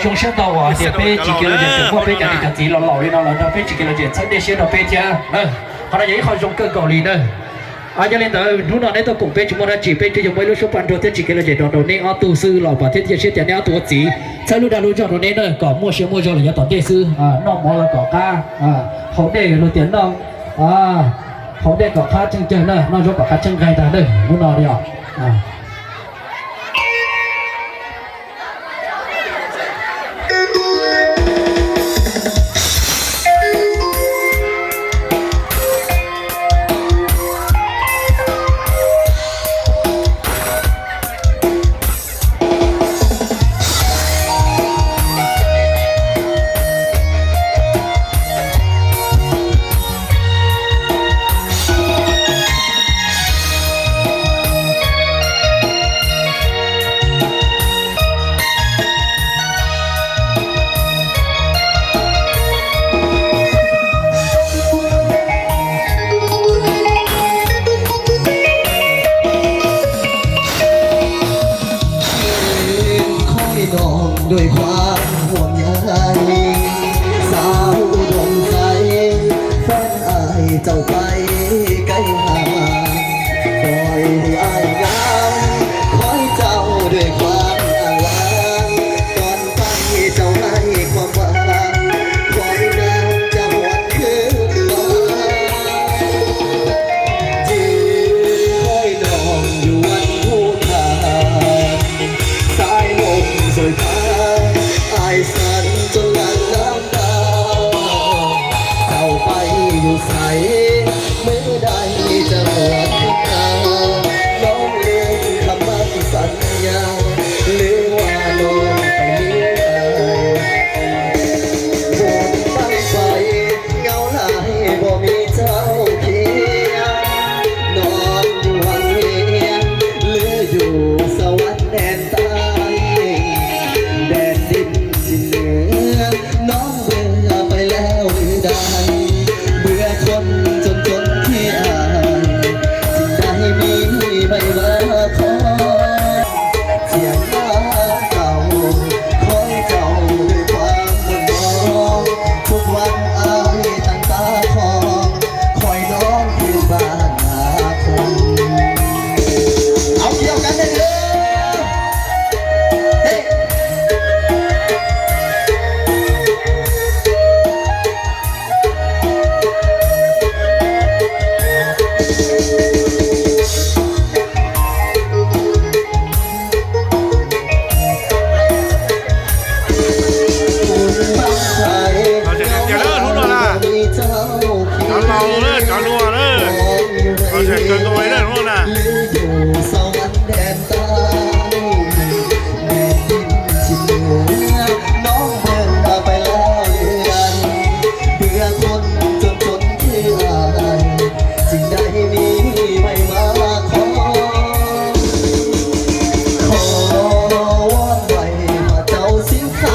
熊山到我这边几个人就我边讲的讲子老老的老那边几个人就真的些那边家，好了也好用更高里呢。อาจารย์แต่รู้หน่อยในตัวกลุ่มเป็นชั่วโมงละจีเป็นที่ยังไม่รู้ชอบปันตัวที่จีกันเลยเดี๋ยวตอนนี้เอาตู้ซื้อหล่อประเทศที่เชื่อแต่เนี่ยตัวจีใช้รู้ดารู้จอตรงนี้เนอะก่อมั่วเชื่อมั่วจอเลยตอนนี้ซื้อนอกมอแล้วก่อก้าของเด็กรู้เตียนน้องของเด็กก่อค้าจังเจอเนอะนอกจากก่อค้าจังไกลแต่เนอะรู้หน่อยเดียวด้วยความห่วงใยสาวดวงใจแฟนอายเจ้าไปไกลห่างปล่อยให้อายงามคอยเจ้าด้วยความอ้างว้างก่อนไปเจ้าให้ความหวังคอยนานจะหวนคืนมายืนคอยนอนอยู่วันผู้ทานสายลมสวยผ่านอายสั่นจนหลั่งน้ำตาเจ้าไปอยู่ใสเมื่อใดจะหวนคืนมาน้องลืมคำมั่นสัญญาหรือว่าน้องไปเลี้ยงวงบังไฟเงาลายบ่มีเจ้าเคียงนอนอยู่วังเวียงเหลืออยู่สวรรค์แดนใต้แดนดินที่เหนือน้องเบื่อไปแล้วหรือใดเบื่อคนจนที่อายจึงได้มีไม่มาขอเสียงน้ำเก่าคอยเจ้าด้วยความมุ่งมองทุกวันอายตั้งตาคองคอยน้องที่บ้านนาคงเอาเกี่ยวกันได้เลยเฮ้ยสวรรค์แดนใต้แดนดินที่เหนือน้องเบิ่งไปแล้วเดือนเบื่อคนจนที่อายจึงได้มีไม่มาขอวอนไว้มาเจ้าสิงค้า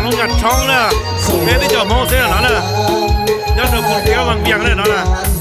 龙眼长了，别的叫毛色了呢，要是不给往边了呢。